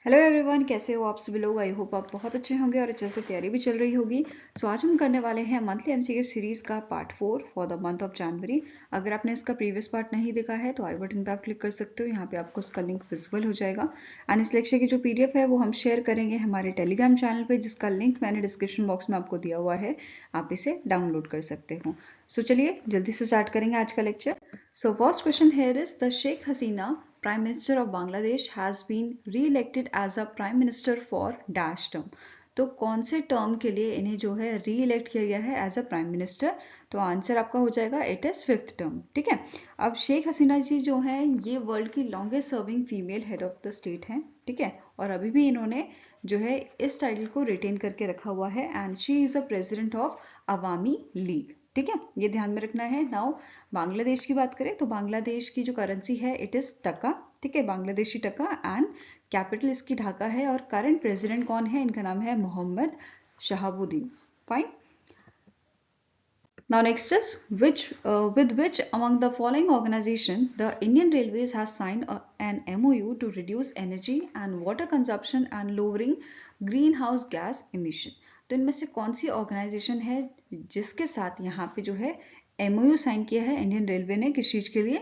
Hello everyone, कैसे हो आप सभी लोग। आई होप आप बहुत अच्छे होंगे और अच्छे से तैयारी भी चल रही होगी। सो आज हम करने वाले हैं मंथली एमसीक्यू सीरीज का part 4 for the month of January. अगर आपने इसका प्रीवियस पार्ट नहीं देखा है तो आई बटन पे आप क्लिक कर सकते हो। यहाँ पे आपको इसका लिंक विजिबल हो जाएगा। एंड इस लेक्चर की जो पीडीएफ है वो हम शेयर करेंगे हमारे टेलीग्राम चैनल पे, जिसका लिंक मैंने डिस्क्रिप्शन बॉक्स में आपको दिया हुआ है। आप इसे डाउनलोड कर सकते हो। सो चलिए जल्दी से स्टार्ट करेंगे आज का lecture. So first question here is the Sheikh Hasina Prime Minister of Bangladesh has been re-elected as a Prime Minister for dash term। तो कौन से टर्म के लिए इन्हें जो है री इलेक्ट किया गया है एज अ प्राइम मिनिस्टर। तो आंसर आपका हो जाएगा इट इज 5th टर्म। ठीक है। अब शेख हसीना जी जो है ये वर्ल्ड की longest serving female head of the state हैं। ठीक है। और अभी भी इन्होंने जो है इस टाइटल को रिटेन करके रखा हुआ है and she is a president of Awami league. ठीक है, ये ध्यान में रखना है। नाउ बांग्लादेश की बात करें तो बांग्लादेश की जो करेंसी है इट इज टका। ठीक है, बांग्लादेशी टका एंड कैपिटल इसकी ढाका है। और करंट प्रेसिडेंट कौन है, इनका नाम है Mohammed Shahabuddin. Fine. Now next is with which among the following organization the Indian Railways has signed an MOU to reduce energy and water consumption and lowering greenhouse gas emission। तो इनमें से कौन सी ऑर्गेनाइजेशन है जिसके साथ यहाँ पे जो है MOU साइन किया है इंडियन रेलवे ने, किस चीज के लिए,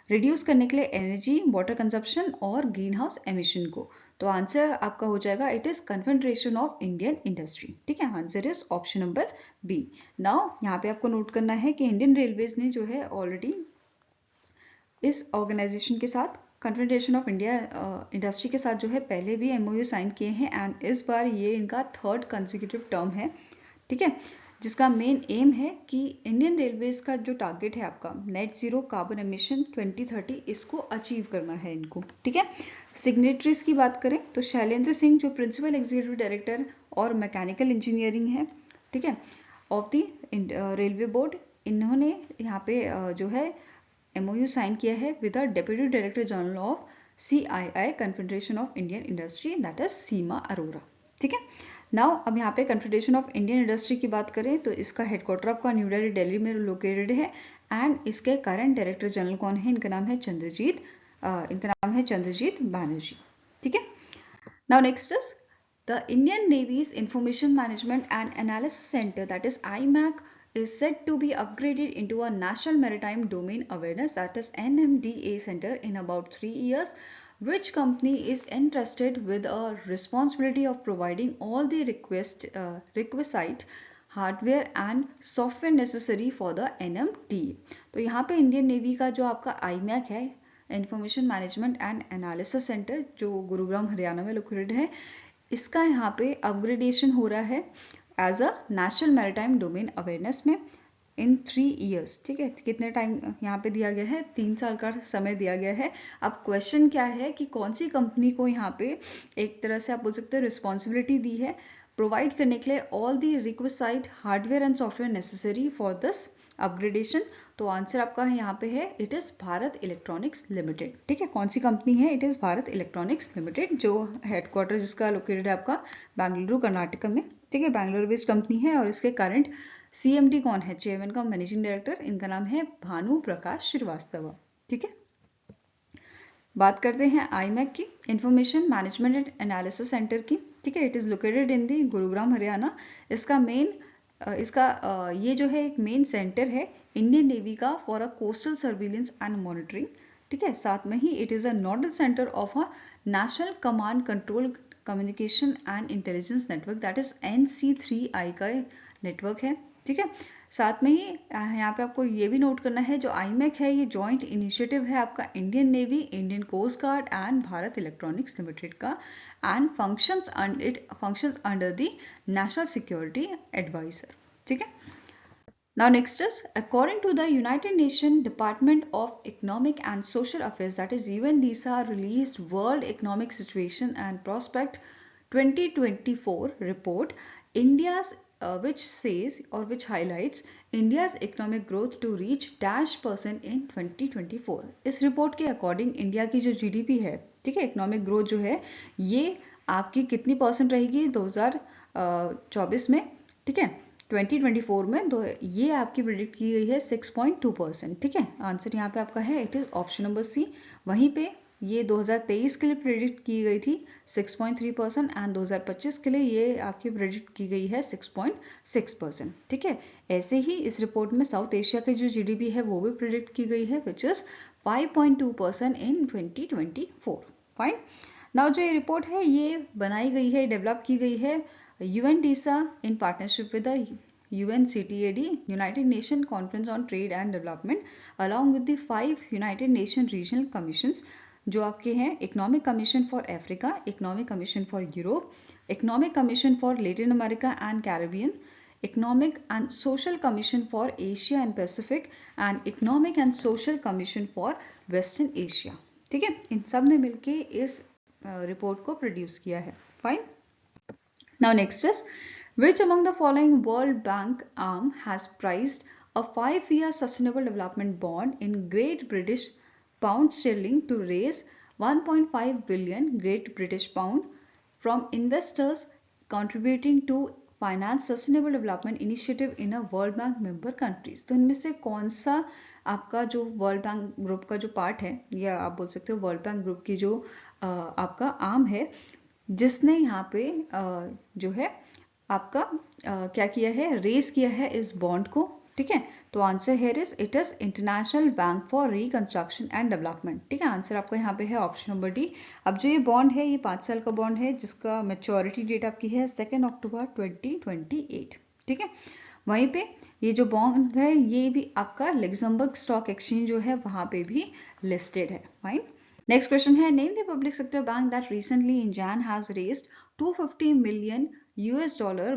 रिड्यूस करने के लिए एनर्जी, वाटर कंजप्शन और ग्रीन हाउस एमिशन को। तो आंसर आपका हो जाएगा it is confederation of Indian industry. ठीक है, answer is option number B. Now यहाँ पे आपको नोट करना है कि इंडियन रेलवेज ने जो है ऑलरेडी इस ऑर्गेनाइजेशन के साथ, कन्फेडरेशन ऑफ इंडिया इंडस्ट्री के साथ जो है पहले भी एमओयू साइन किए हैं एंड इस बार ये इनका 3rd कंसेक्यूटिव टर्म है। ठीक है, जिसका मेन एम है कि इंडियन रेलवेज का जो टारगेट है आपका नेट जीरो कार्बन एमिशन 2030, इसको अचीव करना है इनको। ठीक है। सिग्नेटरीज की बात करें तो शैलेंद्र सिंह जो प्रिंसिपल एग्जीक्यूटिव डायरेक्टर और मैकेनिकल इंजीनियरिंग है, ठीक है, ऑफ द रेलवे बोर्ड, इन्होंने यहाँ पे जो है MOU साइन किया है with the deputy director general of CII confederation of Indian industry, that is Seema Arora. ठीक है। नाउ अब यहाँ पे कन्फेडरेशन ऑफ इंडियन इंडस्ट्री की बात करें तो इसका हेडक्वार्टर आपका न्यू दिल्ली में लोकेटेड है एंड इसके करंट डायरेक्टर जनरल कौन है, इनका नाम है चंद्रजीत बैनर्जी। ठीक है। Now next is the Indian navy's information management and analysis centre, that is IMAC, is set to be upgraded into a National Maritime Domain Awareness, that is NMDA center in about 3 years. Which company is entrusted with a responsibility of providing all the requisite hardware and software necessary for the NMDA? तो यहाँ पे Indian navy का जो आपका IMAC है, information management and analysis centre, जो गुरुग्राम हरियाणा में located है, इसका यहाँ पे अपग्रेडेशन हो रहा है as a national maritime domain awareness में इन 3 ईयर्स। ठीक है, कितने टाइम यहाँ पे दिया गया है, 3 साल का समय दिया गया है। अब क्वेश्चन क्या है कि कौन सी कंपनी को यहाँ पे एक तरह से आप बोल सकते हो रिस्पॉन्सिबिलिटी दी है प्रोवाइड करने के लिए all the requisite hardware and software necessary for this upgradation. तो आंसर आपका है यहाँ पे है it is Bharat electronics limited. ठीक है, कौन सी कंपनी है, it is Bharat electronics limited, जो हेडक्वार्टर जिसका लोकेटेड है आपका बेंगलुरु कर्नाटक में। ठीक है, बैंगलोर बेस्ड कंपनी है और इसके करंट CMD कौन है, चेयरमैन का मैनेजिंग डायरेक्टर, इनका नाम है भानु प्रकाश श्रीवास्तव। ठीक है। बात करते हैं IMAC की, information management and analysis centre की। ठीक है, it is located in the Gurugram Haryana. इसका ये जो है एक मेन सेंटर है इंडियन नेवी का for a coastal surveillance and monitoring. ठीक है, साथ में ही it is a nodal centre of a national command control communication and intelligence network, that is NC3I का नेटवर्क है। ठीक है, साथ में ही यहाँ पे आपको ये भी नोट करना है जो IMAC है ये जॉइंट इनिशिएटिव है आपका Indian navy, Indian coast guard and Bharat electronics limited का, and functions under the national security adviser. ठीक है। Now next is according to the United Nations Department of Economic and Social Affairs, that is UNDSA, released World Economic Situation and Prospect 2024 report, India's which says or which highlights India's economic growth to reach -% in 2024। इस report के according India की जो GDP है, ठीक है, economic growth जो है ये आपकी कितनी % रहेगी 2024 में, ठीक है, 2024 में। तो ये आपकी प्रिडिक्ट की गई है 6.2%। ठीक है, आंसर यहाँ पे आपका है it is option number C। वहीं पे ये 2023 के लिए प्रेडिक्ट की गई थी 6.3% एंड 2025 के लिए ये आपकी प्रेडिक्ट की गई है 6.6%। ठीक है, ऐसे ही इस रिपोर्ट में साउथ एशिया की जो जीडीपी है वो भी प्रेडिक्ट की गई है which is 5.2% in 2024। Fine. Now जो ये रिपोर्ट है ये बनाई गई है, डेवलप की गई है UNDESA in partnership with the UNCTAD, United Nations Conference on Trade and Development, along with the 5 United Nations Regional Commissions, जो आपके हैं economic commission for Africa, economic commission for Europe, economic commission for Latin America and Caribbean, economic and social commission for Asia and Pacific and economic and social commission for western Asia. ठीक है, इन सब ने मिलके इस report को produce किया है। Fine. Now next is which among the following World Bank arm has priced a 5-year sustainable development bond in Great British pound sterling to raise 1.5 billion Great British pound from investors contributing to finance sustainable development initiative in a World Bank member countries। तो इनमें से कौन सा आपका जो world bank group का जो part है, या आप बोल सकते हो वर्ल्ड बैंक ग्रुप की जो आपका आर्म है, जिसने यहाँ पे जो है आपका क्या किया है, रेज किया है इस बॉन्ड को। ठीक है, तो answer here is it is international bank for reconstruction and development. ठीक है, आंसर आपका यहाँ पे है ऑप्शन नंबर डी। अब जो ये बॉन्ड है ये 5 साल का बॉन्ड है जिसका मेच्योरिटी डेट आपकी है 2 अक्टूबर 2028। ठीक है, वहीं पे ये जो बॉन्ड है ये भी आपका लग्जमबर्ग स्टॉक एक्सचेंज जो है वहां पे भी लिस्टेड है। फाइन। नेक्स्ट क्वेश्चन है, name the public sector bank that recently in Jain has raised $250 million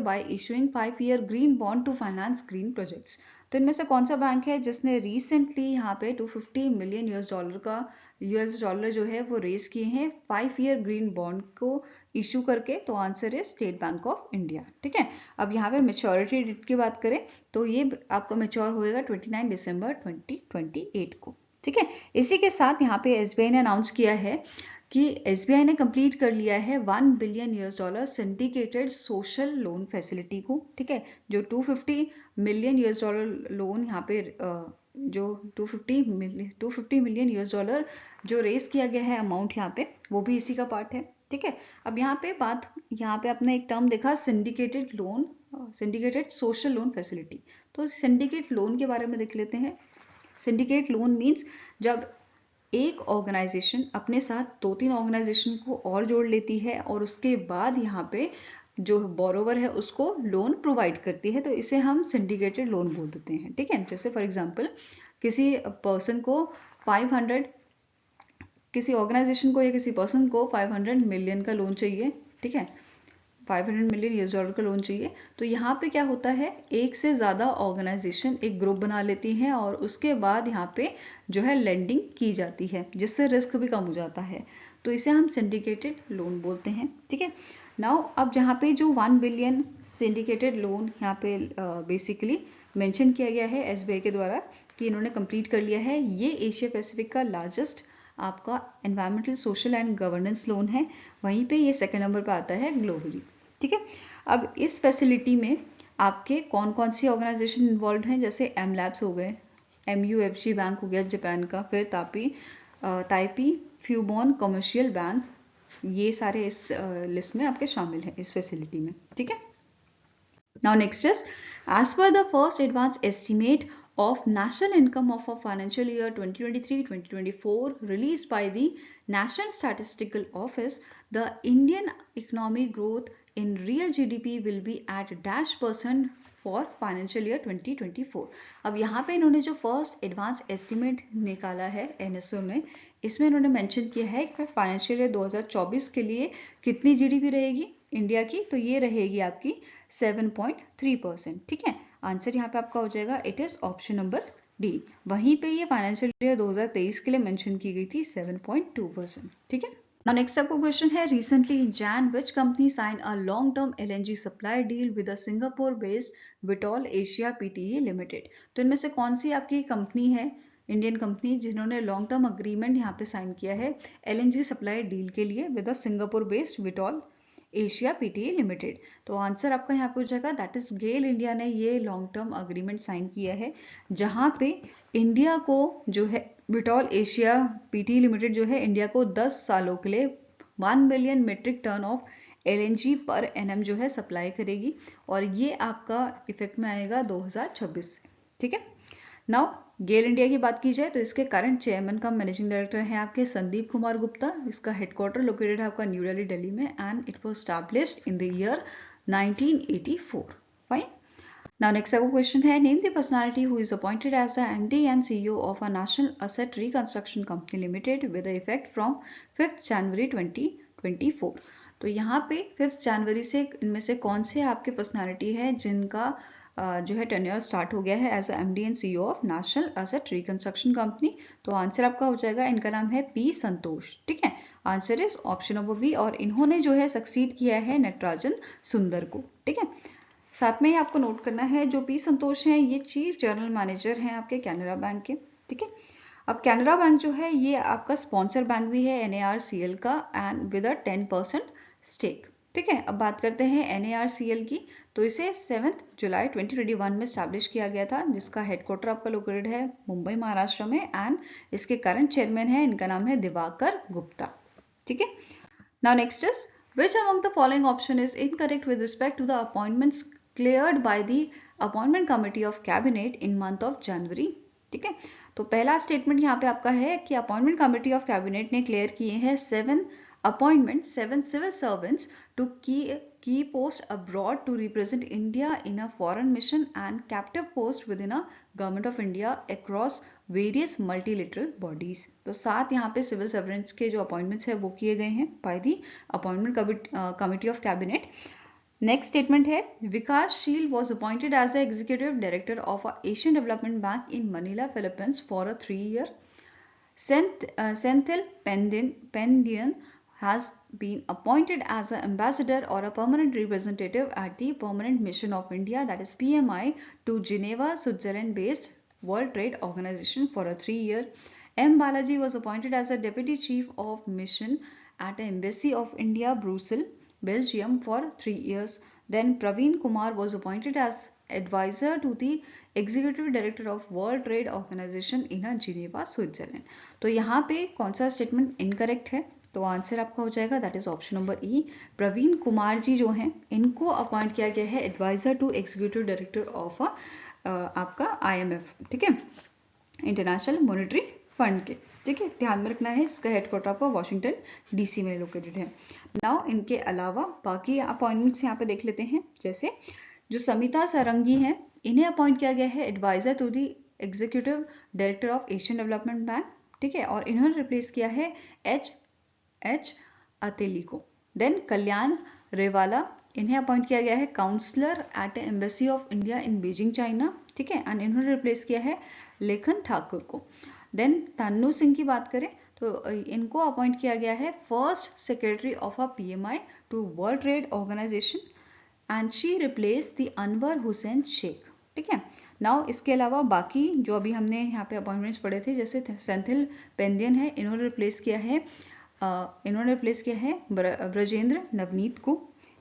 by issuing 5-year green bond to finance green projects। तो इनमें से कौन सा बैंक है जिसने रिसेंटली यहाँ पे $250 million का US$ जो है वो रेज किए हैं 5-year ग्रीन बॉन्ड को इशू करके? तो आंसर है स्टेट बैंक ऑफ इंडिया। ठीक है, अब यहाँ पे मेच्योरिटी डेट की बात करें तो ये आपका मेच्योर होएगा 29 दिसंबर 2028 को। ठीक है, इसी के साथ यहाँ पे SBI ने अनाउंस किया है कि SBI ने कंप्लीट कर लिया है $1 billion syndicated social loan facility को। ठीक है, जो $250 million लोन यहाँ पे जो $250 million जो रेस किया गया है अमाउंट यहाँ पे, वो भी इसी का पार्ट है। ठीक है, अब यहाँ पे आपने एक टर्म देखा syndicated loan, syndicated social loan facility. तो सिंडिकेट लोन के बारे में देख लेते हैं। सिंडिकेट लोन मीन्स जब एक ऑर्गेनाइजेशन अपने साथ 2-3 ऑर्गेनाइजेशन को और जोड़ लेती है और उसके बाद यहाँ पे जो बोरोवर है उसको लोन प्रोवाइड करती है, तो इसे हम सिंडिकेटेड लोन बोल देते हैं। ठीक है, जैसे फॉर एग्जांपल किसी पर्सन को 500, किसी ऑर्गेनाइजेशन को या किसी पर्सन को 500 मिलियन का लोन चाहिए। ठीक है, $500 million का लोन चाहिए, तो यहाँ पे क्या होता है, एक से ज़्यादा ऑर्गेनाइजेशन एक ग्रुप बना लेती हैं और उसके बाद यहाँ पे जो है लेंडिंग की जाती है जिससे रिस्क भी कम हो जाता है, तो इसे हम सिंडिकेटेड लोन बोलते हैं। ठीक है, नाउ अब जहाँ पे जो 1 बिलियन सिंडिकेटेड लोन यहाँ पे बेसिकली मेंशन किया गया है SBI के द्वारा कि इन्होंने कंप्लीट कर लिया है, ये एशिया पैसिफिक का लार्जेस्ट आपका environmental social and governance loan है। वहीं पे ये 2nd नंबर पे आता है ग्लोबली। ठीक है, अब इस फैसिलिटी में आपके कौन कौन सी ऑर्गेनाइजेशन इन्वॉल्व हैं, जैसे MLabs हो गए, MUFG बैंक हो गया जापान का, फिर ताइपी फ्यूबॉन कमर्शियल बैंक, ये सारे इस लिस्ट में आपके शामिल हैं इस फैसिलिटी में। ठीक है, now next is as per the first advance estimate of national income of a financial year 2023-2024 released by the National Statistical Office, the Indian economic growth in real GDP will be at -% for financial year 2024। अब यहाँ पे इन्होंने जो first advance estimate निकाला है NSO ने, इसमें इन्होंने मेंशन किया है कि फाइनेंशियल ईयर 2024 के लिए कितनी GDP रहेगी इंडिया की, तो ये रहेगी आपकी 7.3%। ठीक है, आंसर यहाँ पे आपका हो जाएगा it is option number D. वहीं पे ये फाइनेंशियल ईयर 2023 के लिए मेंशन की गई थी 7.2%। ठीक है, नाउ नेक्स्ट आपको क्वेश्चन है, recently in Jan which company sign a long term LNG supply deal with a Singapore based Vitol Asia PTE limited. तो इनमें से कौन सी आपकी कंपनी है, इंडियन कंपनी, जिन्होंने लॉन्ग टर्म अग्रीमेंट यहाँ पे साइन किया है LNG सप्लाई डील के लिए with a Singapore based Vitol Asia PTE limited? तो आंसर आपका यहाँ पे हो जाएगा दैट इज गेल इंडिया ने ये लॉन्ग टर्म अग्रीमेंट साइन किया है, जहाँ पे इंडिया को जो है विटॉल एशिया पीटी लिमिटेड जो है इंडिया को 10 सालों के लिए 1 billion metric tonne of LNG per annum जो है सप्लाई करेगी और ये आपका इफेक्ट में आएगा 2026 से। ठीक है। नाउ गेल इंडिया की बात की जाए तो इसके करंट चेयरमैन का मैनेजिंग डायरेक्टर हैं आपके संदीप कुमार गुप्ता। इसका हेडक्वार्टर लोकेटेड है आपका न्यू दिल्ली में and it was established in the year 1984। Fine. Now next our question है, name the personality who is appointed as the MD and CEO of a National Asset Reconstruction Company Limited with the effect from 5th January 2024। तो यहाँ पे 5th जनवरी से इनमें से कौन से आपके पर्सनालिटी है जिनका जो है टेन्योर स्टार्ट हो गया है as MD and CEO of national asset reconstruction company. तो आंसर आपका हो जाएगा, इनका नाम है पी संतोष। ठीक है, answer is option number B और इन्होंने जो है सक्सीड किया है नटराजन सुंदर को। ठीक है, साथ में ही आपको नोट करना है जो पी संतोष हैं ये चीफ जनरल मैनेजर हैं आपके कैनरा बैंक के। ठीक है, अब कैनरा बैंक जो है ये आपका स्पॉन्सर बैंक भी है NARCL का एंड विद अ 10% स्टेक। ठीक है, अब बात करते हैं NARCL की। तो इसे 7 जुलाई 2021 में स्टैब्लिश किया गया था जिसका हेडक्वार्टर आपका लोकेटेड है मुंबई महाराष्ट्र में एंड इसके करंट चेयरमैन है, इनका नाम है दिवाकर गुप्ता। ठीक है, now next is which among the following option is incorrect with respect to the appointments cleared by the appointment committee of cabinet in month of January। ठीक है, तो पहला स्टेटमेंट यहाँ पे आपका है कि अपॉइंटमेंट कमेटी ऑफ कैबिनेट ने क्लियर किए हैं 7 civil servants to key post abroad to represent India in a foreign mission and captive post within a government of India across various multilateral bodies. तो 7 यहाँ पे सिविल सर्वेंट्स के जो appointments है वो किए गए हैं by the appointment committee of cabinet. Next statement है Vikas Sheel was appointed as a executive director of Asian development bank in Manila Philippines for a 3 year। Senthil Pandian has been appointed as an ambassador or a permanent representative at the Permanent Mission of India, that is PMI, to Geneva, Switzerland based World Trade Organization for a 3 year। M. Balaji was appointed as a Deputy Chief of Mission at the Embassy of India, Brussels, Belgium for 3 years। Then Praveen Kumar was appointed as advisor to the Executive Director of World Trade Organization in Geneva, Switzerland। तो यहाँ पे कौन सा statement incorrect है? तो answer आपका हो जाएगा that is option number E. Praveen Kumar ji जो हैं इनको अपॉइंट किया गया है adviser to executive director of आपका IMF। ठीक है, इंटरनेशनल मॉनेटरी फंड के। ठीक है, ध्यान में रखना है इसका हेडक्वार्टर आपका वॉशिंगटन DC में लोकेटेड है। नाउ इनके अलावा बाकी अपॉइंटमेंट्स यहाँ पे देख लेते हैं। जैसे जो समिता सारंगी हैं इन्हें अपॉइंट किया गया है adviser to the executive director of Asian development bank. ठीक है, और इन्होंने रिप्लेस किया है H अतेली को। देन कल्याण रेवाला इन्हें अपॉइंट किया गया है counsellor at embassy of India in Beijing China. ठीक है, एंड इन्होंने रिप्लेस किया है लेखन ठाकुर को। देन तन्नू सिंह की बात करें तो इनको अपॉइंट किया गया है first secretary of a PMI to world trade organisation and she replace the Anwar Hussain Sheikh. ठीक है, नाउ इसके अलावा बाकी जो अभी हमने यहाँ पे अपॉइंटमेंट्स पढ़े थे जैसे सेंथिल पेंडियन है इन्होंने रिप्लेस किया है ब्रजेंद्र नवनीत को।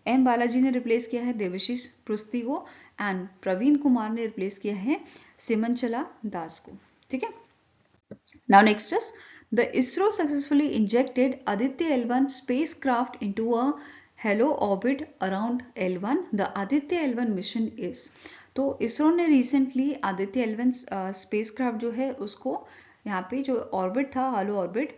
M बालाजी ने रिप्लेस किया है देवशीष पृथ्वी को एंड प्रवीण कुमार ने रिप्लेस किया है सिमंचला दास को। ठीक है, now next is the ISRO successfully injected Aditya L1 spacecraft into a hello orbit around L1। The Aditya L1 mission is. तो इसरो ने रिसेंटली आदित्य L1 स्पेसक्राफ्ट जो है उसको यहाँ पे जो ऑर्बिट था हालो ऑर्बिट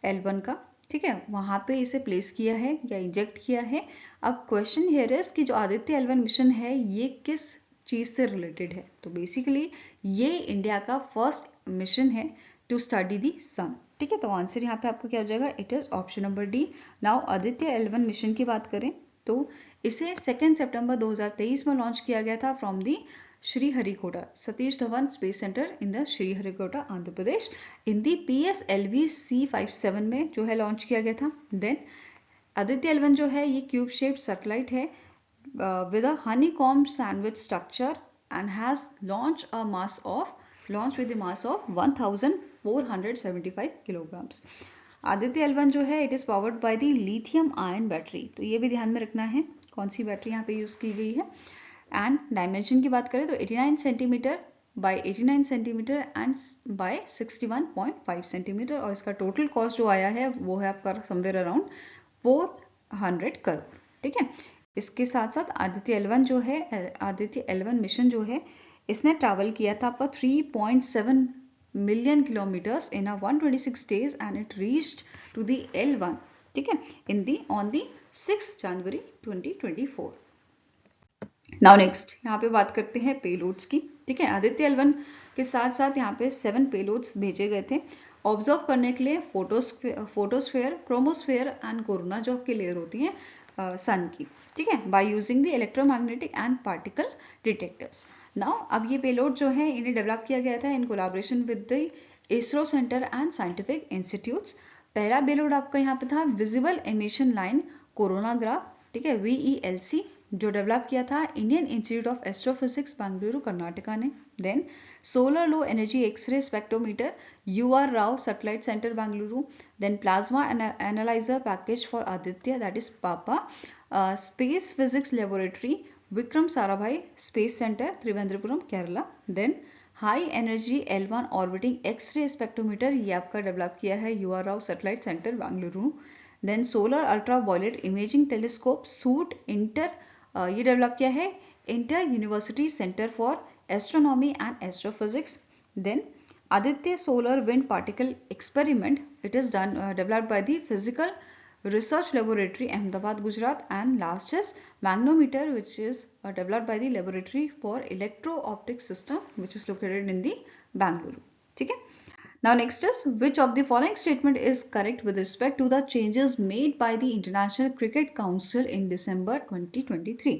L1 का, ठीक है, वहां पे इसे प्लेस किया है या इंजेक्ट किया है। अब क्वेश्चन हियर इज कि जो आदित्य L1 मिशन है ये किस चीज से रिलेटेड है? तो बेसिकली ये इंडिया का फर्स्ट मिशन है टू स्टडी दी सन। ठीक है, तो आंसर यहाँ पे आपको क्या हो जाएगा? It is option number D. Now Aditya L1 mission की बात करें तो इसे 2 सितंबर 2023 में लॉन्च किया गया था from the Sriharikota Satish Dhawan space centre in the Sriharikota Andhra Pradesh in the PSLV C57 में जो है लॉन्च किया गया था। देन आदित्य L1 जो है ये क्यूब शेप्ड सैटेलाइट है with a honeycomb sandwich structure and has launch with mass of 1475 kilograms. Aditya L1 जो है it is powered by the lithium ion battery. तो ये भी ध्यान में रखना है कौन सी बैटरी यहाँ पे यूज की गई है। एंड डायमेंशन की बात करें तो 89 centimetre by 89 centimetre and by 61.5 centimetre, और इसका टोटल कॉस्ट जो आया है वो है आपका समवेयर अराउंड 400 करोड़। ठीक है, इसके साथ साथ आदित्य L1 जो है, आदित्य L1 मिशन जो है, इसने ट्रैवल किया था आपका 3.7 million kilometres in 126 days and it reached to the L1, ठीक है, in the on the 6 January 2024। Now next यहाँ पे बात करते हैं पेलोड्स की। ठीक है, आदित्य L1 के साथ साथ यहाँ पे 7 पेलोड्स भेजे गए थे ऑब्जर्व करने के लिए फोटोस्फेयर, क्रोमोस्फेयर एंड कोरोना जो आपकी लेयर होती है सन की। ठीक है, by using the electromagnetic and particle detectors. Now अब ये पेलोड जो है इन्हें डेवलप किया गया था in collaboration with the ISRO centre and scientific institutes. पहला पेलोड आपका यहाँ पे था विजिबल एमिशन लाइन कोरोनाग्राफ, ठीक है, VELC, जो डेवलप किया था Indian institute of astrophysics Bengaluru Karnataka ने। Then solar low energy X-ray spectrometer UR Rao satellite centre Bengaluru. Then plasma analyser package for Aditya, that is PAPA. Space physics laboratory Vikram Sarabhai space centre Thiruvananthapuram Kerala. Then high energy L1 orbiting X-ray spectrometer, ये आपका develop किया है UR Rao satellite centre Bengaluru. Then solar ultra violet imaging telescope suite ये develop किया है inter university centre for astronomy and astrophysics. Then Aditya solar wind particle experiment, it is done developed by the physical research laboratory Ahmedabad Gujarat. And last is magnetometer which is developed by the laboratory for electro optic system which is located in the Bengaluru. ठीक है, now next is which of the following statement is correct with respect to the changes made by the International Cricket Council in December 2023।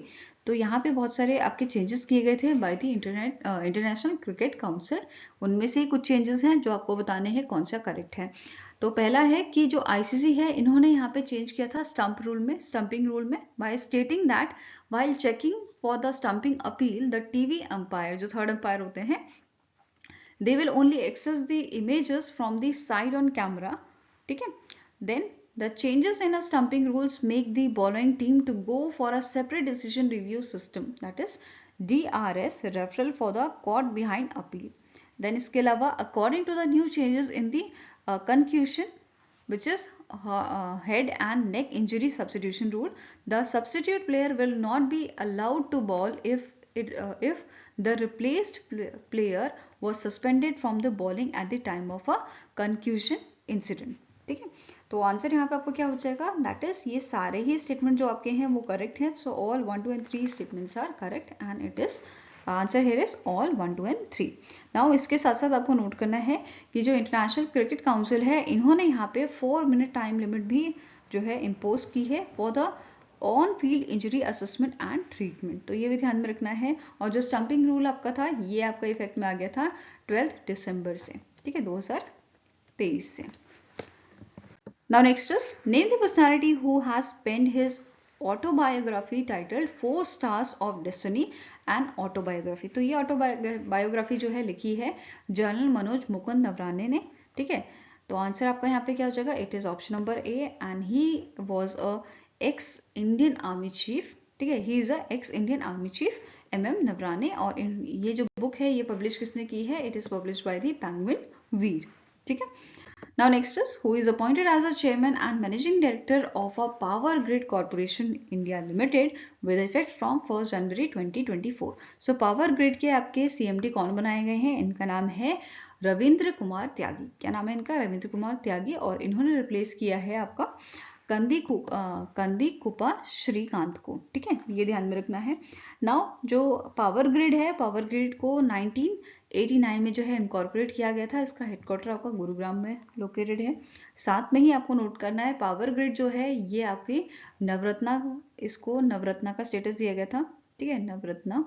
तो यहाँ पे बहुत सारे आपके changes किए गए थे by the international cricket council, उनमें से कुछ चेंजेस हैं जो आपको बताने हैं कौन सा करेक्ट है। तो पहला है कि जो ICC है इन्होंने यहाँ पे चेंज किया था स्टंपिंग रूल में by stating that while checking for the stumping appeal the TV umpire, जो थर्ड अंपायर होते हैं, they will only access the images from the side on camera. ठीक है, then the changes in a stumping rules make the bowling team to go for a separate decision review system, that is DRS referral for the court behind appeal. Then इसके अलावा according to the new changes in the concussion which is head and neck injury substitution rule, the substitute player will not be allowed to bowl if the replaced player was suspended from the bowling at the time of a concussion incident। ठीक है, तो answer यहाँ पे आपको क्या हो जाएगा, that is ये सारे ही स्टेटमेंट जो आपके हैं वो करेक्ट हैं। So all 1, 2 and 3 statements are correct and it is answer here is all 1, 2 and 3। Now इसके साथ साथ आपको नोट करना है कि जो इंटरनेशनल क्रिकेट काउंसिल है इन्होंने यहाँ पे 4 मिनट टाइम लिमिट भी जो है इम्पोज की है for the on field injury assessment and treatment, तो ये भी ध्यान में रखना है। और जो स्टंपिंग रूल आपका था ये आपका इफेक्ट में आ गया था 12 दिसंबर से, ठीक है, 2023 से। Now next is name the personality who has penned his autobiography titled 4 stars of destiny and autobiography. तो ये ऑटोबायोग्राफी जो है लिखी है जनरल मनोज मुकुंद नवराने ने। ठीक है, तो आंसर आपका यहाँ पे क्या हो जाएगा, it is option number A and he was a x Indian army chief. ठीक है, he is a x Indian army chief MM नवराने। और ये जो बुक है ये पब्लिश किसने की है, it is publish by the Penguin Veer. ठीक है, now next is who is appointed as a chairman and managing director of a power grid corporation India limited with effect from 1 January 2024। So power grid के आपके CMD कौन बनाए गए हैं, इनका नाम है रविंद्र कुमार त्यागी। क्या नाम है इनका, रविंद्र कुमार त्यागी। और इन्होंने रिप्लेस किया है आपका कंदी कुपा श्रीकांत को। ठीक है, ये ध्यान में रखना है। नाउ जो पावर ग्रिड है, पावर ग्रिड को 1989 में जो है इनकॉर्पोरेट किया गया था। इसका हेडक्वार्टर आपका गुरुग्राम में लोकेटेड है। साथ में ही आपको नोट करना है पावर ग्रिड जो है ये आपकी नवरत्ना, इसको नवरत्ना का स्टेटस दिया गया था। ठीक है, नवरत्ना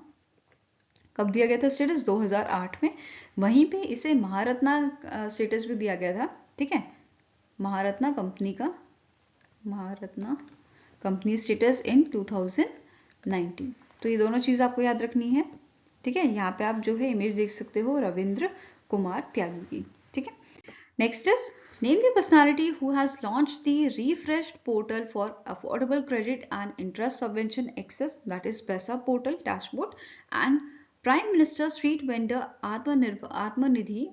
कब दिया गया था स्टेटस, 2008 में। वहीं पे इसे महारत्ना स्टेटस भी दिया गया था। ठीक है, महारत्ना कंपनी स्टेटस इन 2019। तो ये दोनों चीज आपको याद रखनी है। ठीक है, यहाँ पे आप जो है इमेज देख सकते हो रविंद्र कुमार त्यागी की। ठीक है, next is name the personality who has launched the refreshed portal for affordable credit and interest subvention access, that is PAISA portal dashboard and Prime Minister Street Vendor Atmanirbhar Nidhi,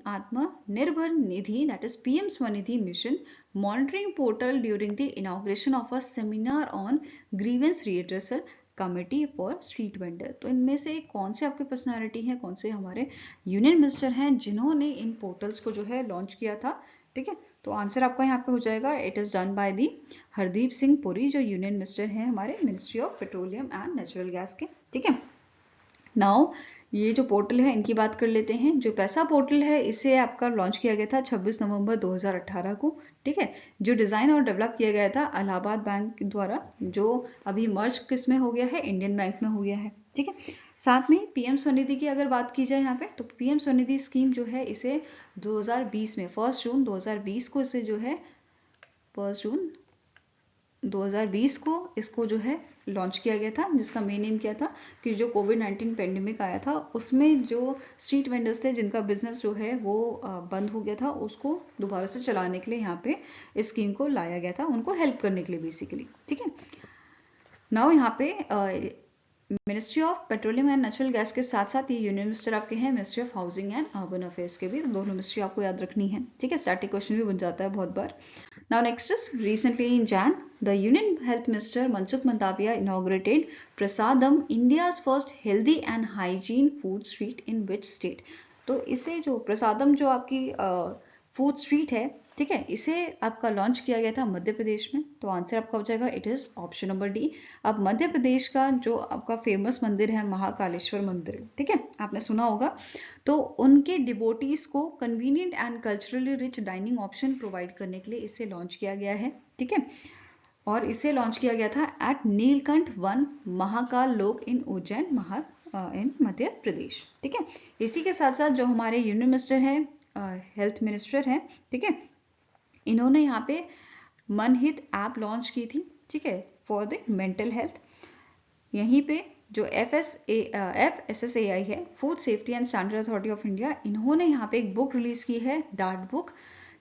that is PM Swanidhi Mission monitoring portal during the inauguration of a seminar on grievance redressal committee for street vendor. तो इनमें से कौन से आपके personality हैं, कौन से हमारे यूनियन मिनिस्टर हैं जिन्होंने इन पोर्टल्स को जो है लॉन्च किया था? ठीक है, तो आंसर आपका यहाँ पे हो जाएगा it is done by the Hardeep Singh Puri, जो यूनियन मिनिस्टर हैं हमारे ministry of petroleum and natural gas के। ठीक है, नाउ ये जो पोर्टल है इनकी बात कर लेते हैं। जो पैसा पोर्टल है इसे आपका लॉन्च किया गया था 26 नवंबर 2018 को। ठीक है, जो डिज़ाइन और डेवलप किया गया था इलाहाबाद बैंक द्वारा, जो अभी मर्ज किस में हो गया है, इंडियन बैंक में हो गया है। ठीक है, साथ में पीएम स्वनिधि की अगर बात की जाए यहाँ पे, तो पीएम स्वनिधि स्कीम जो है इसे 2020 में 1 जून 2020 को इसे जो है 1 जून 2020 को इसको जो है लॉन्च किया गया था, जिसका मेन एम क्या था कि जो कोविड-19 पेंडेमिक आया था उसमें जो स्ट्रीट वेंडर्स थे जिनका बिजनेस जो है वो बंद हो गया था, उसको दोबारा से चलाने के लिए यहाँ पे इस स्कीम को लाया गया था, उनको हेल्प करने के लिए बेसिकली। ठीक है, नाउ यहाँ पे ministry of petroleum and natural gas के साथ साथ ये यूनियन मिनिस्टर आपके हैं ministry of housing and urban affairs के भी, तो दोनों मिनिस्ट्री आपको याद रखनी है। ठीक है, स्टैटिक क्वेश्चन भी बन जाता है बहुत बार। Now next is recently in Jan, the Union Health Minister Mansukh Mandaviya inaugurated Prasadam, India's first healthy and hygiene food street in which state? तो इसे जो प्रसादम जो आपकी फूड स्ट्रीट है, ठीक है, इसे आपका लॉन्च किया गया था मध्य प्रदेश में। तो आंसर आपका हो जाएगा it is option number D. अब मध्य प्रदेश का जो आपका फेमस मंदिर है महाकालेश्वर मंदिर, ठीक है, आपने सुना होगा, तो उनके डिवोटीज को convenient and culturally rich dining option provide करने के लिए इसे लॉन्च किया गया है। ठीक है, और इसे लॉन्च किया गया था एट नीलकंठ वन महाकाल लोक इन उज्जैन इन मध्य प्रदेश। ठीक है, इसी के साथ साथ जो हमारे यूनियन मिनिस्टर हैं हेल्थ मिनिस्टर हैं, ठीक है, इन्होंने यहाँ पे मनहित ऐप लॉन्च की थी। ठीक है, फॉर द मेंटल हेल्थ। यहीं पे जो FSSAI है, food safety and standard authority of India, इन्होंने यहाँ पे एक बुक रिलीज की है, डार्ट बुक।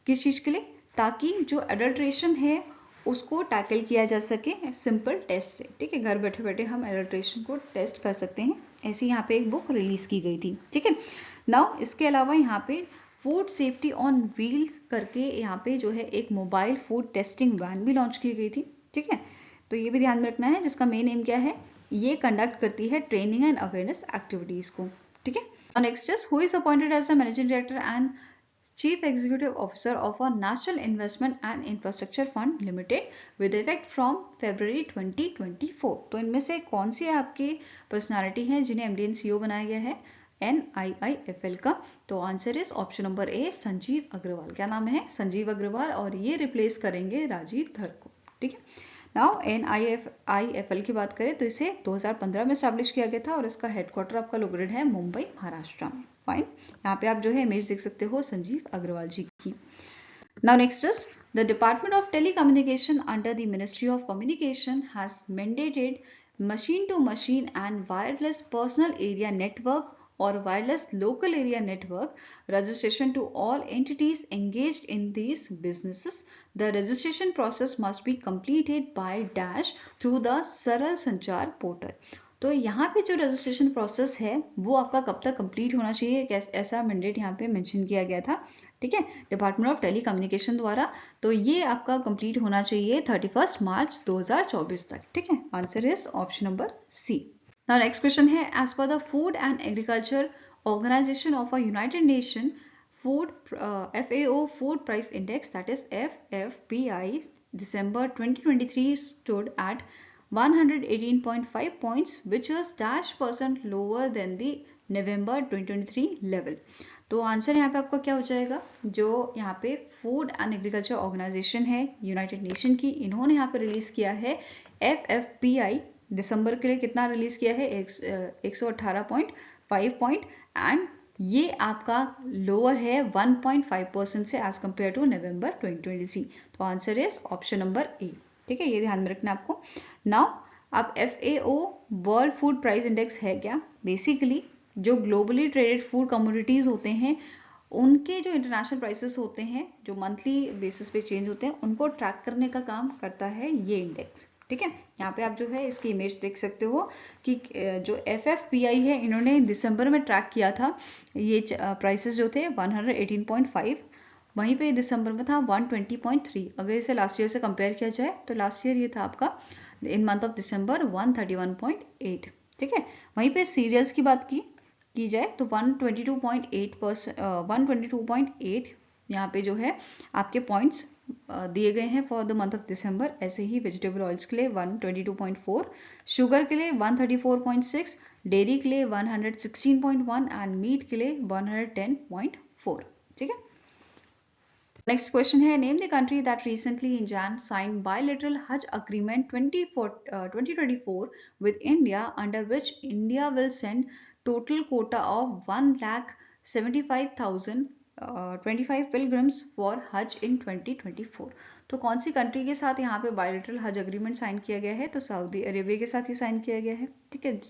किस चीज़ के लिए? ताकि जो अडल्ट्रेशन है उसको टैकल किया जा सके सिंपल टेस्ट से। ठीक है, घर बैठे बैठे हम अडल्ट्रेशन को टेस्ट कर सकते हैं, ऐसी यहाँ पे एक बुक रिलीज की गई थी। ठीक है, नाउ इसके अलावा यहाँ पे फूड सेफ्टी ऑन व्हील्स करके यहाँ पे जो है एक मोबाइल फूड टेस्टिंग वैन भी लॉन्च की गई थी। ठीक है, तो ये भी ध्यान में रखना है, जिसका मेन एम क्या है, ये कंडक्ट करती है ट्रेनिंग एंड अवेयरनेस एक्टिविटीज को। ठीक है, next is who is appointed as the managing director and Chief Executive Officer of a National Investment and Infrastructure Fund Limited with effect from February 2024। तो इनमें से कौन सी आपकी पर्सनालिटी है जिन्हें MD and CEO बनाया गया है NIIFL का? तो answer is option number A, Sanjeev Agarwal. क्या नाम है? संजीव अग्रवाल, और ये रिप्लेस करेंगे राजीव धर को। ठीक है, नाउ NIIFL की बात करें तो इसे 2015 में स्टैब्लिश किया गया था और इसका हेडक्वार्टर आपका लोकेटेड है मुंबई महाराष्ट्र में। फाइन, यहाँ पे आप जो है इमेज देख सकते हो संजीव अग्रवाल जी की। Now next is the department of telecommunication under the ministry of communication has mandated machine to machine and wireless personal area network or wireless local area network registration to all entities engaged in these businesses. The registration process must be completed by dash through the सरल संचार portal. तो यहाँ पे जो registration process है वो आपका कब तक कंप्लीट होना चाहिए, ऐसा मैंडेट यहाँ पे मेंशन किया गया था। ठीक है, डिपार्टमेंट ऑफ टेलीकम्युनिकेशन द्वारा, तो ये आपका कंप्लीट होना चाहिए 31 मार्च 2024 तक। ठीक है, answer is option number C. Now next question है, as per the Food and Agriculture Organization of a United Nation FAO Food Price Index, that is FFPI, December 2023 stood at 118.5 points, which was -% lower than the November 2023 level। तो answer यहाँ पे आपका क्या हो जाएगा, जो यहाँ पे फूड एंड एग्रीकल्चर ऑर्गेनाइजेशन है यूनाइटेड नेशन की, इन्होंने यहाँ पे रिलीज किया है FFPI दिसंबर के लिए कितना रिलीज किया है, 118.5 पॉइंट, एंड ये आपका लोअर है 1.5% से एज कंपेयर टू नवंबर 2023। तो आंसर इज ऑप्शन नंबर ए। ठीक है, ये ध्यान में रखना आपको। नाउ अब FAO world food price index है क्या? बेसिकली जो ग्लोबली ट्रेडेड फूड कमोडिटीज होते हैं उनके जो इंटरनेशनल प्राइसेस होते हैं जो मंथली बेसिस पे चेंज होते हैं, उनको ट्रैक करने का काम करता है ये इंडेक्स। ठीक है, यहाँ पे आप जो है इसकी इमेज देख सकते हो कि जो FFPI है इन्होंने दिसंबर में ट्रैक किया था ये प्राइसेस जो थे 118.5, वहीं पे दिसंबर में था 120.3। अगर इसे लास्ट ईयर से कंपेयर किया जाए तो लास्ट ईयर ये था आपका इन मंथ ऑफ दिसंबर 131.8। ठीक है, वहीं पे सीरियल्स की बात की जाए तो 122.8 यहाँ पे जो है आपके पॉइंट्स दिए गए हैं for the month of December. ऐसे ही वेजिटेबल ऑयल्स के लिए 122.4, शुगर के लिए 134.6, डेयरी के लिए 116.1 एंड मीट के लिए 110.4। ठीक है, नेक्स्ट क्वेश्चन है, name the country that recently in Jan sign bilateral Hajj agreement 2024 with India under which India will send total quota of 1,75,025 pilgrims for Hajj in 2024। तो कौन सी कंट्री के साथ यहाँ पे बायलैटरल हज अग्रीमेंट साइन किया गया है? तो सऊदी अरेबिया के साथ ही साइन किया गया है। ठीक है,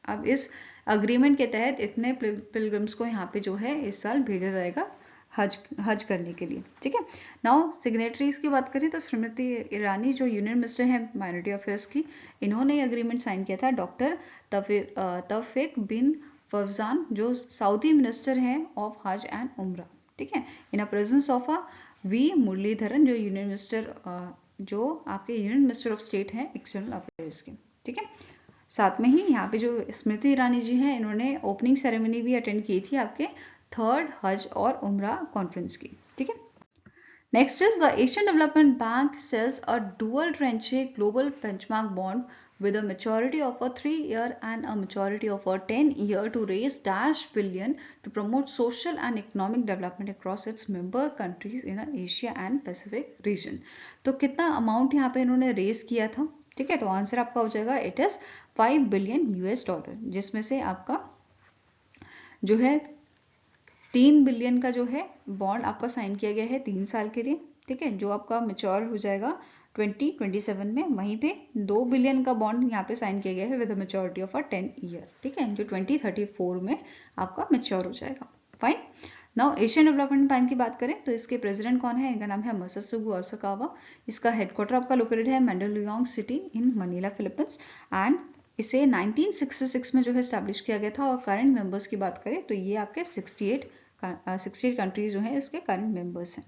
अब इस अग्रीमेंट के तहत इतने पिलग्रिम्स को यहाँ पे जो है इस साल भेजा जाएगा हज करने के लिए। ठीक है, नाउ सिग्नेटरीज की बात करें तो स्मृति ईरानी जो यूनियन मिनिस्टर हैं माइनॉरिटी अफेयर्स की, इन्होंने ये अग्रीमेंट साइन किया था। डॉक्टर तौफीक बिन फवजान जो सऊदी मिनिस्टर हैं ऑफ हज एंड उम्रा। ठीक है, in presence of V Muraleedharan जो यूनियन मिनिस्टर जो आपके यूनियन मिनिस्टर ऑफ स्टेट हैं एक्सटर्नल अफेयर्स के। ठीक है, साथ में ही यहाँ पे जो स्मृति ईरानी जी हैं इन्होंने ओपनिंग सेरेमनी भी अटेंड की थी आपके थर्ड हज और उम्रा कॉन्फ्रेंस की। ठीक है, next is the Asian development bank sales a dual tranche global benchmark bond with a maturity of a 3-year and a maturity of a 10-year to raise $billion to promote social and economic development across its member countries in Asia and Pacific region। तो कितना amount यहाँ पे इन्होंने raise किया था? ठीक है, तो आंसर आपका हो जाएगा इट इज $5 बिलियन, जिसमें से आपका जो है 3 बिलियन का जो है बॉन्ड आपका साइन किया गया है 3 साल के लिए। ठीक है, जो आपका मेच्योर हो जाएगा 2027 में। वहीं पे 2 बिलियन का बॉन्ड यहाँ पे साइन किया गया है विद मेच्योरिटी ऑफ 10 ईयर। ठीक है, जो 2034 में आपका मेच्योर हो जाएगा। Fine, now Asian development bank की बात करें तो इसके प्रेसिडेंट कौन है? इनका नाम है मसात्सुगु असाकावा। इसका हेडक्वार्टर आपका लोकेटेड है Mandaluyong city in Manila Philippines and इसे 1966 में जो है स्टैब्लिश किया गया था। और करंट मेंबर्स की बात करें तो ये आपके 68 कंट्रीज जो हैं इसके करंट मेंबर्स हैं।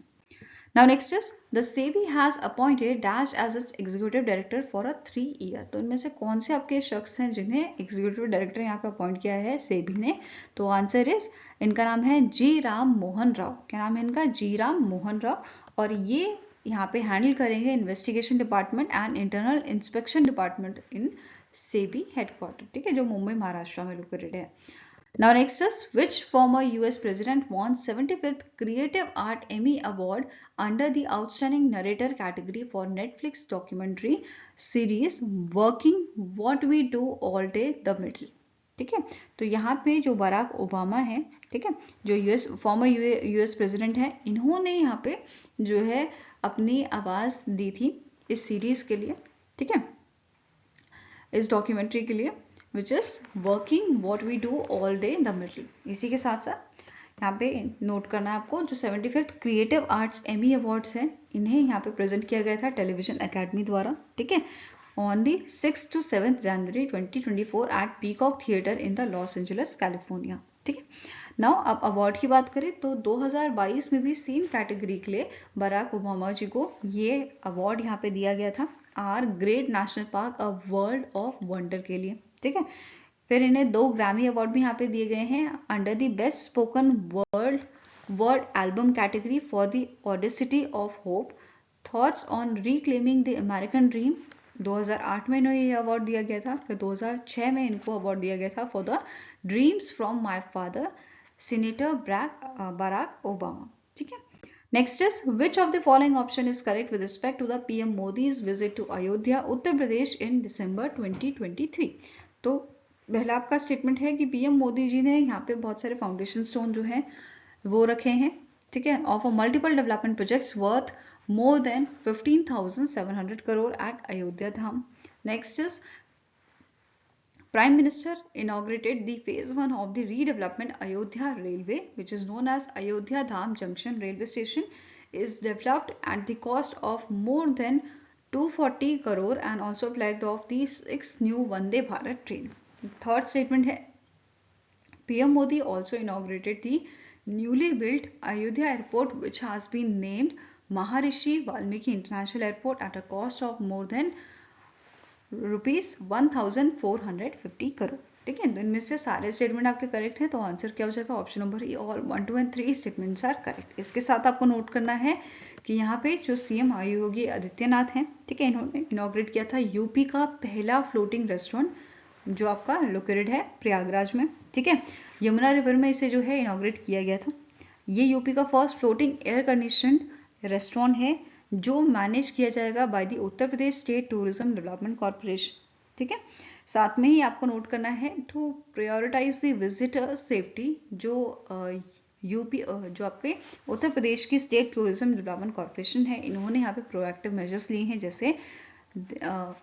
Now next is the SEBI has appointed Dash as its executive director for a 3 year। तो इनमें से कौन से आपके शख्स हैं जिन्हें एग्जीक्यूटिव डायरेक्टर यहाँ पे अपॉइंट किया है सेबी ने? तो आंसर इज इनका नाम है जी राम मोहन राव। क्या नाम है इनका? जी राम मोहन राव। और ये यहाँ पे हैंडल करेंगे investigation department and internal inspection department in SEBI headquarter. ठीक है, जो मुंबई महाराष्ट्र में लोकेटेड है। Now next is which former US president won 75th Creative Art Emmy Award under the Outstanding Narrator category for Netflix documentary series Working What We Do All Day the Middle। ठीक है, तो यहाँ पे जो Barack Obama है, ठीक है, जो फॉर्मर यूएस प्रेसिडेंट है, इन्होंने यहाँ पे जो है अपनी आवाज दी थी इस सीरीज के लिए। ठीक है, इस डॉक्यूमेंट्री के लिए which is working what we do all day the middle. इसी के साथ साथ यहाँ पे नोट करना है आपको जो 75th creative arts Emmy awards हैं इन्हें यहाँ पे प्रेजेंट किया गया था टेलीविजन एकेडमी द्वारा। ठीक है, ऑन दी 6 to 7 जनवरी 2024 at Peacock theatre in the Los Angeles California. ठीक है, नाउ अब अवार्ड की बात करें तो 2022 में भी सेम कैटेगरी के लिए बराक ओबामा जी को ये अवार्ड यहाँ पे दिया गया था are great national park a world of wonder के लिए। ठीक है, फिर इन्हें 2 ग्रैमी अवार्ड भी यहाँ पे दिए गए हैं under the best spoken word album category for the audacity of hope, thoughts on reclaiming the American dream. 2008 में इन्हें ये अवार्ड दिया गया था। फिर 2006 में इनको अवार्ड दिया गया था for the dreams from my father senator Barack Obama. ठीक है, next is which of the following option is correct with respect to the PM Modi's visit to Ayodhya Uttar Pradesh in December 2023। तो पहला आपका स्टेटमेंट है कि पीएम मोदी जी ने यहाँ पे बहुत सारे फाउंडेशन स्टोन जो हैं वो रखे हैं। ठीक है, of a multiple development projects worth more than 15,700 crore at Ayodhya Dham। Next is Prime Minister inaugurated the phase 1 of the redevelopment Ayodhya Railway, which is known as Ayodhya Dham Junction Railway Station, is developed at the cost of more than 240 crore and also flagged off the 6 new Vande Bharat train. Third statement है, PM Modi also inaugurated the newly built Ayodhya Airport, which has been named Maharishi Valmiki International Airport at a cost of more than rupees 1450 crore. ठीक है, तो इनमें से सारे statement आपके correct हैं, तो आंसर क्या हो जाएगा? Option number E, all 1, 2 and 3 statements are correct. इसके साथ आपको नोट करना है कि यहाँ पे जो सीएम योगी आदित्यनाथ हैं, ठीक है, इन्होंने इनॉग्रेट किया था यूपी का पहला फ्लोटिंग रेस्टोरेंट जो आपका लोकेटेड है प्रयागराज में. ठीक है, यमुना रिवर में इसे जो है इनॉग्रेट किया गया था. ये यूपी का first floating air conditioned restaurant है जो मैनेज किया जाएगा by the Uttar Pradesh state tourism development corporation. ठीक है, साथ में ही आपको नोट करना है to prioritise the visitor safety, जो यूपी जो आपके उत्तर प्रदेश की स्टेट टूरिज्म डेवलपमेंट कॉर्पोरेशन है, इन्होंने यहाँ पे प्रोएक्टिव मेजर्स लिए हैं, जैसे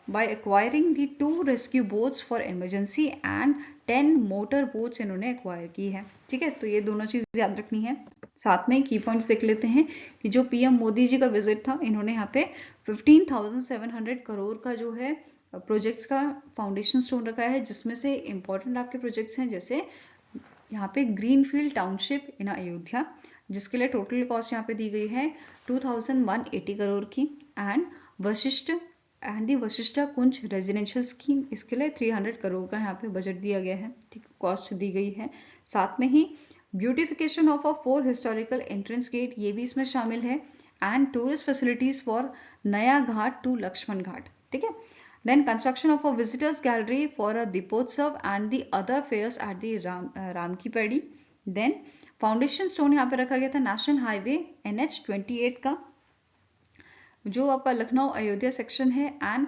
by acquiring the 2 rescue boats for emergency and 10 motor boats इन्होंने एक्वायर की है. ठीक है, तो ये दोनों चीज याद रखनी है. साथ में की पॉइंट्स देख लेते हैं कि जो पीएम मोदी जी का विजिट था, इन्होंने यहाँ पे 15,700 करोड़ का जो है प्रोजेक्ट्स का फाउंडेशन स्टोन रखा है, जिसमें से इंपॉर्टेंट आपके प्रोजेक्ट्स हैं जैसे यहाँ पे ग्रीनफील्ड टाउनशिप इन अयोध्या, जिसके लिए टोटल कॉस्ट यहाँ पे दी गई है 2180 करोड़ की, and Vashishtha Kunj residential scheme, इसके लिए 300 करोड़ का यहाँ पे बजट दिया गया है. ठीक, कॉस्ट दी गई है. साथ में ही beautification of a 4 historical entrance gate, ये भी इसमें शामिल है, एंड टूरिस्ट फैसिलिटीज फॉर नया घाट टू लक्ष्मण घाट. ठीक है, then construction of a visitors gallery for a Deepotsav and the other fairs at the Ram ki Paidi. Then foundation stone यहाँ पे रखा गया था नेशनल हाईवे NH28 का, जो आपका लखनऊ अयोध्या सेक्शन है, and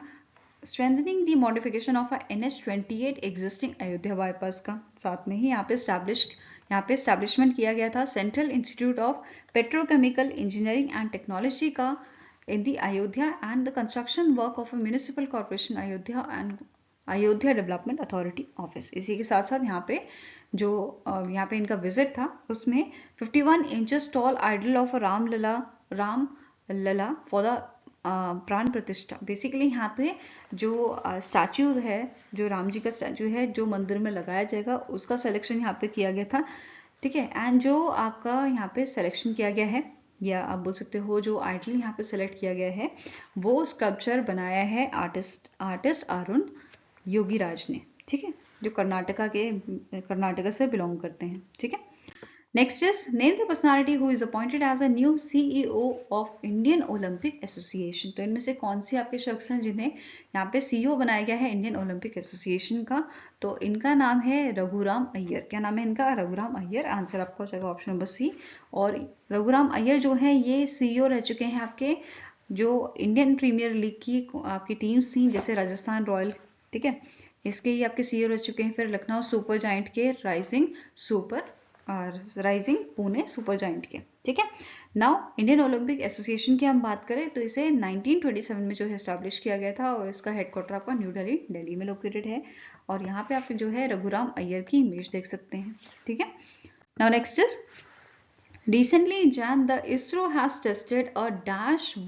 strengthening the modification of NH28 existing Ayodhya bypass का. साथ में ही यहाँ पे एस्टैब्लिशमेंट किया गया था central institute of petrochemical engineering and technology का in the Ayodhya, and the construction work of a municipal corporation Ayodhya and Ayodhya development authority office. इसी के साथ साथ यहाँ पे जो यहाँ पे इनका विजिट था, उसमें 51 inches tall idol of Ram Lalla for the Pran Pratishtha. Basically यहाँ पे जो स्टैच्यू है, जो राम जी का स्टैच्यू है, जो मंदिर में लगाया जाएगा, उसका सिलेक्शन यहाँ पे किया गया था. ठीक है, एंड जो आपका यहाँ पे सिलेक्शन किया गया है, या आप बोल सकते हो जो आइडल यहाँ पे सिलेक्ट किया गया है, वो स्कल्पचर बनाया है आर्टिस्ट अरुण योगीराज ने. ठीक है, जो कर्नाटका से बिलोंग करते हैं. ठीक है, next is name the personality who is appointed as a new CEO of Indian Olympic Association. तो इनमें से कौन सी आपके शख्स हैं जिन्हें यहाँ पे CEO बनाया गया है इंडियन ओलंपिक एसोसिएशन का? तो इनका नाम है रघुराम अय्यर. क्या नाम है इनका? रघुराम अय्यर. आंसर आपको हो जाएगा ऑप्शन नंबर सी. और रघुराम अय्यर जो है ये CEO रह चुके हैं आपके जो इंडियन प्रीमियर लीग की आपकी टीम्स थी, जैसे राजस्थान रॉयल. ठीक है, इसके ही आपके CEO रह चुके हैं. फिर लखनऊ सुपर जायंट के राइजिंग पुणे सुपर जायंट के. ठीक है, नाउ इंडियन ओलंपिक एसोसिएशन की हम बात करें तो इसे 1927 में जो है एस्टैब्लिश किया गया था, और इसका हेडक्वार्टर आपका न्यू दिल्ली में लोकेटेड है. और यहाँ पे आप जो है रघुराम अय्यर की इमेज देख सकते हैं. ठीक है, now next is recently in Jan, the ISRO has tested a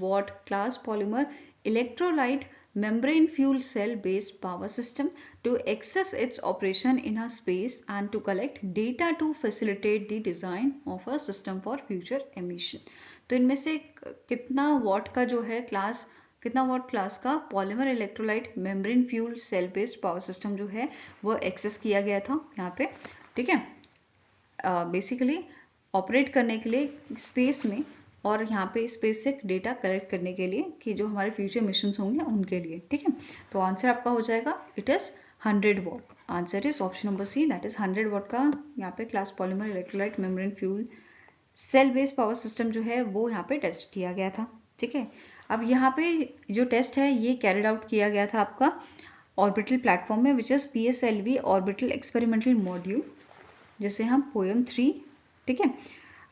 -watt class polymer electrolyte membrane fuel cell based power system to access its operation in a space and to collect data to facilitate the design of a system for future emission. तो इनमें से कितना what का जो है कितना watt class का polymer electrolyte membrane fuel cell based power system जो है वो एक्सेस किया गया था यहाँ पे. ठीक है, बेसिकली ऑपरेट करने के लिए स्पेस में, और यहाँ पे स्पेस से डेटा कलेक्ट करने के लिए कि जो हमारे फ्यूचर मिशंस होंगे उनके लिए. ठीक है, तो आंसर आपका हो जाएगा it is 100 watt. Answer is option number C, that is 100 watt का यहाँ पे class polymer electrolyte membrane fuel cell based power system जो है वो यहाँ पे टेस्ट किया गया था. ठीक है, अब यहाँ पे जो टेस्ट है ये कैरिड आउट किया गया था आपका ऑर्बिटल प्लेटफॉर्म में, which is PSLV orbital experimental module, जिसे हम POEM 3. ठीक है,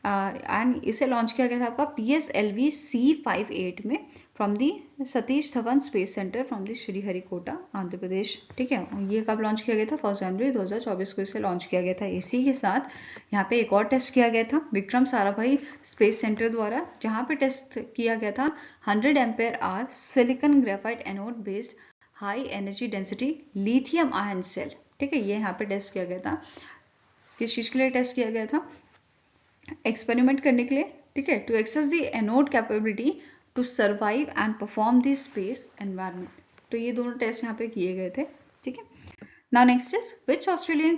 एंड इसे लॉन्च किया गया था आपका PSLV C58 में from the Satish Dhawan space centre from the Sriharikota Andhra Pradesh. ठीक है, ये कब लॉन्च किया गया था? 1 जनवरी 2024 को इसे लॉन्च किया गया था। इसी के साथ यहाँ पे एक और टेस्ट किया गया था विक्रम साराभाई स्पेस सेंटर द्वारा, जहाँ पे टेस्ट किया गया था 100 ampere hour silicon graphite anode based high energy density lithium ion cell. ठीक है, ये यहाँ पे टेस्ट किया गया था। किस चीज़ के लिए टेस्ट किया गया था? एक्सपेरिमेंट करने के लिए। ठीक है, to access the anode capability to survive and perform the space environment. तो ये दोनों टेस्ट यहाँ पे किए गए थे। ठीक है, now next is which Australian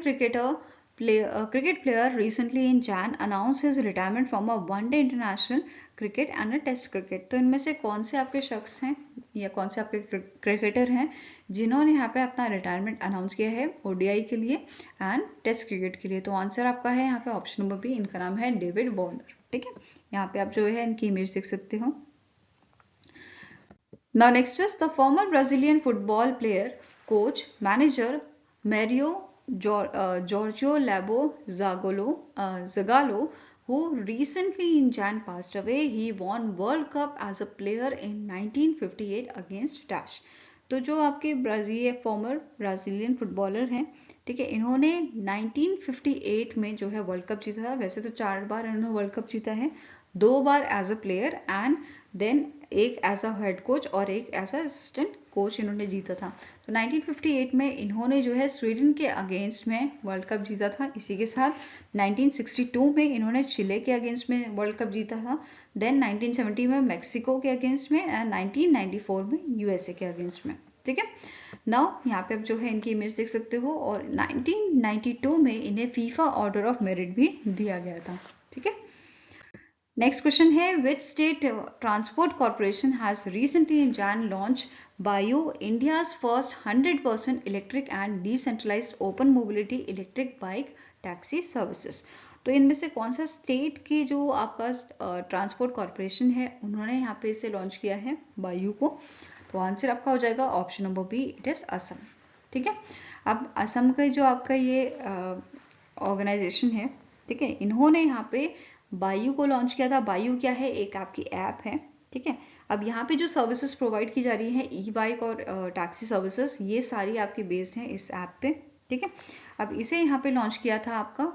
cricket player recently in Jan announced his retirement from a one-day international cricket and a test cricket। तो इनमें से कौन से आपके शख्स हैं या कौन से आपके क्रिकेटर हैं जिन्होंने यहाँ पे अपना रिटायरमेंट अनाउंस किया है ODI के लिए एंड टेस्ट क्रिकेट के लिए? तो आंसर आपका है यहाँ पे ऑप्शन नंबर बी, इनका नाम है डेविड वार्नर। ठीक है, यहाँ पे आप जो है इनकी इमेज देख सकते हो। Now next is the former Brazilian football player, coach, manager Mario Giorgio Labo Zagallo, who recently in Jan passed away. He won World Cup as a player in 1958 against Dash। तो जो आपके farmer Brazilian footballer हैं, ठीक है, इन्होंने 1958 में जो है वर्ल्ड कप जीता था। वैसे तो 4 बार इन्होंने वर्ल्ड कप जीता है, 2 बार as a player and then एक एज अ हेड कोच और एक एज अ असिस्टेंट कोच इन्होंने जीता था। तो 1958 में इन्होंने जो है स्वीडन के अगेंस्ट में वर्ल्ड कप जीता था। इसी के साथ 1962 में इन्होंने चिले के अगेंस्ट में वर्ल्ड कप जीता था। देन 1970 में मैक्सिको के अगेंस्ट में एंड 1994 में USA के अगेंस्ट में। ठीक है, नाउ यहाँ पे आप जो है इनकी इमेज देख सकते हो और 1992 में इन्हें फीफा ऑर्डर ऑफ मेरिट भी दिया गया था। ठीक है, नेक्स्ट क्वेश्चन है which state transport corporation has recently in Jan launch bio India's first 100% electric and decentralised open mobility electric bike taxi services. तो इनमें से कौन सा स्टेट की जो आपका ट्रांसपोर्ट कॉर्पोरेशन है उन्होंने यहाँ पे इसे लॉन्च किया है बायू को? तो आंसर आपका हो जाएगा option number B, it is Assam. ठीक है, अब असम का जो आपका ये ऑर्गेनाइजेशन है, ठीक है, इन्होंने यहाँ पे बायू को लॉन्च किया था। बायू क्या है? एक आपकी ऐप है। ठीक है, अब यहाँ पे जो सर्विसेज प्रोवाइड की जा रही है ई बाइक और टैक्सी सर्विसेज, ये सारी आपकी बेस्ड हैं इस ऐप पे। ठीक है, अब इसे यहाँ पे लॉन्च किया था आपका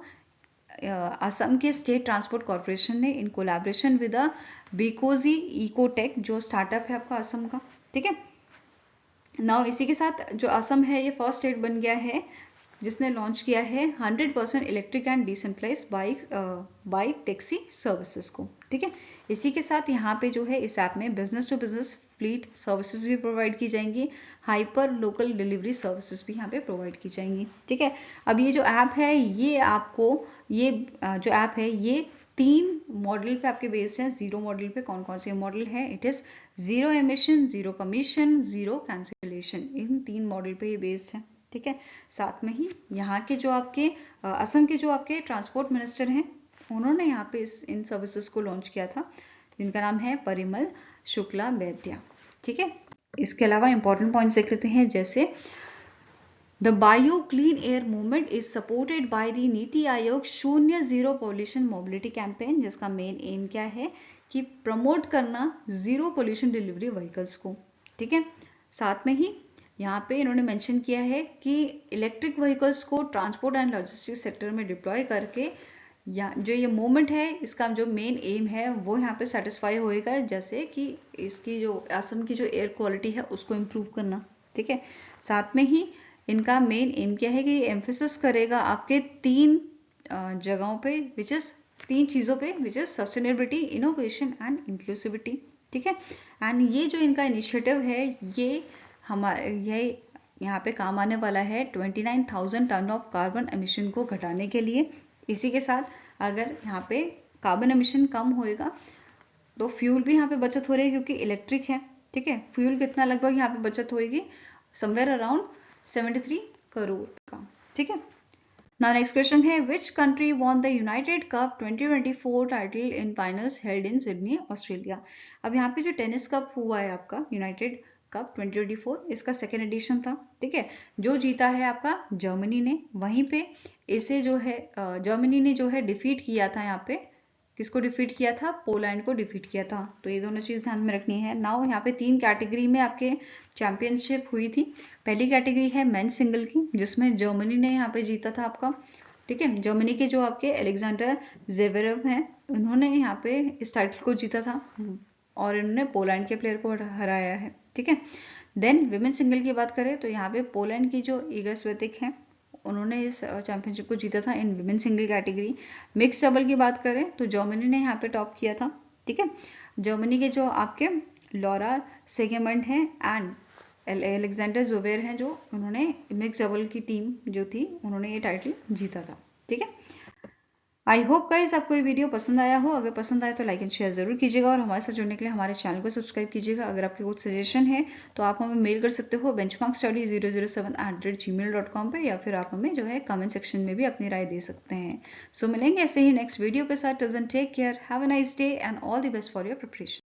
असम के स्टेट ट्रांसपोर्ट कॉर्पोरेशन ने इन कोलैबोरेशन विद बिकोजी इकोटेक जो स्टार्टअप है आपका असम का। ठीक है, नाउ इसी के साथ जो असम है ये फर्स्ट स्टेट बन गया है जिसने लॉन्च किया है 100% electric and decentralised bike taxi services को। ठीक है, इसी के साथ यहाँ पे जो है इस ऐप में business to business fleet services भी प्रोवाइड की जाएंगी, हाइपर लोकल डिलीवरी सर्विसेज भी यहाँ पे प्रोवाइड की जाएंगी। ठीक है, अब ये जो ऐप है ये आपको जो ऐप है ये 3 मॉडल पे आपके बेस्ड हैं। 0 मॉडल पे कौन कौन से मॉडल है? It is 0 emission, 0 commission, 0 cancellation, in 3 model पे ये बेस्ड है। ठीक है, साथ में ही यहाँ के जो आपके असम के जो आपके ट्रांसपोर्ट मिनिस्टर हैं उन्होंने यहाँ पे इन सर्विसेज को लॉन्च किया था जिनका नाम है परिमल शुक्ला बैद्या। ठीक है, इसके अलावा इंपॉर्टेंट पॉइंट्स देख लेते हैं, जैसे The Bio Clean Air Movement is supported by the NITI Aayog शून्य जीरो पॉल्यूशन मोबिलिटी कैंपेन, जिसका मेन एम क्या है कि प्रमोट करना जीरो पॉल्यूशन डिलीवरी व्हीकल्स को। ठीक है, साथ में ही यहाँ पे इन्होंने मेंशन किया है कि इलेक्ट्रिक व्हीकल्स को ट्रांसपोर्ट एंड लॉजिस्टिक्स सेक्टर में डिप्लॉय करके या जो ये मूवमेंट है इसका जो मेन एम है वो यहाँ पे सेटिस्फाई होएगा, जैसे कि इसकी जो असम की जो एयर क्वालिटी है उसको इम्प्रूव करना। ठीक है, साथ में ही इनका मेन एम क्या है कि ये एम्फेसिस करेगा आपके 3 जगहों पे, विच इज 3 चीज़ों पे, which is sustainability, innovation and inclusivity. ठीक है, एंड ये जो इनका इनिशिएटिव है ये यहाँ पे काम आने वाला है 29,000 टन ऑफ कार्बन एमिशन को घटाने के लिए। इसी के साथ अगर यहाँ पे कार्बन एमिशन कम होएगा तो फ्यूल भी यहाँ पे बचत हो रही है क्योंकि इलेक्ट्रिक है। ठीक है, फ्यूल कितना लगभग यहाँ पे बचत होएगी? समवेयर अराउंड 73 करोड़ का। ठीक है, नाउ नेक्स्ट क्वेश्चन है which country won the United cup 2024 title in finals held in Sydney Australia. अब यहाँ पे जो टेनिस कप हुआ है आपका यूनाइटेड कप 2024, इसका सेकेंड एडिशन था। ठीक है, जो जीता है आपका जर्मनी ने, वहीं पे इसे जो है जर्मनी ने जो है डिफीट किया था यहाँ पे किसको डिफीट किया था? पोलैंड को डिफीट किया था। तो ये दोनों चीज़ ध्यान में रखनी है। नाउ यहाँ पे 3 कैटेगरी में आपके चैंपियनशिप हुई थी। पहली कैटेगरी है मेंस सिंगल की, जिसमें जर्मनी ने यहाँ पे जीता था आपका, ठीक है। जर्मनी के जो आपके अलेक्जेंडर ज़वेरेव हैं, उन्होंने यहाँ पे इस टाइटल को जीता था और इन्होंने पोलैंड के प्लेयर को हराया है, ठीक है। देन विमेन सिंगल की बात करें तो यहाँ पे पोलैंड की जो इगा स्विएटेक हैं, उन्होंने इस चैंपियनशिप को जीता था इन women single category. Mix double की बात करें तो जर्मनी ने यहाँ पे टॉप किया था, ठीक है। जर्मनी के जो आपके लॉरा सेगेमंड हैं एंड अलेक्जेंडर ज़वेरेव हैं, जो उन्होंने मिक्स डबल की टीम जो थी, उन्होंने ये टाइटल जीता था, ठीक है। आई होप गाइस आपको ये वीडियो पसंद आया हो। अगर पसंद आए तो लाइक एंड शेयर जरूर कीजिएगा और हमारे साथ जुड़ने के लिए हमारे चैनल को सब्सक्राइब कीजिएगा। अगर आपके कुछ सजेशन है तो आप हमें मेल कर सकते हो benchmarkstudy007@gmail.com पे, या फिर आप हमें जो है कमेंट सेक्शन में भी अपनी राय दे सकते हैं। सो मिलेंगे ऐसे ही नेक्स्ट वीडियो के साथ। Till then take care, have a nice day and all the best for your preparation.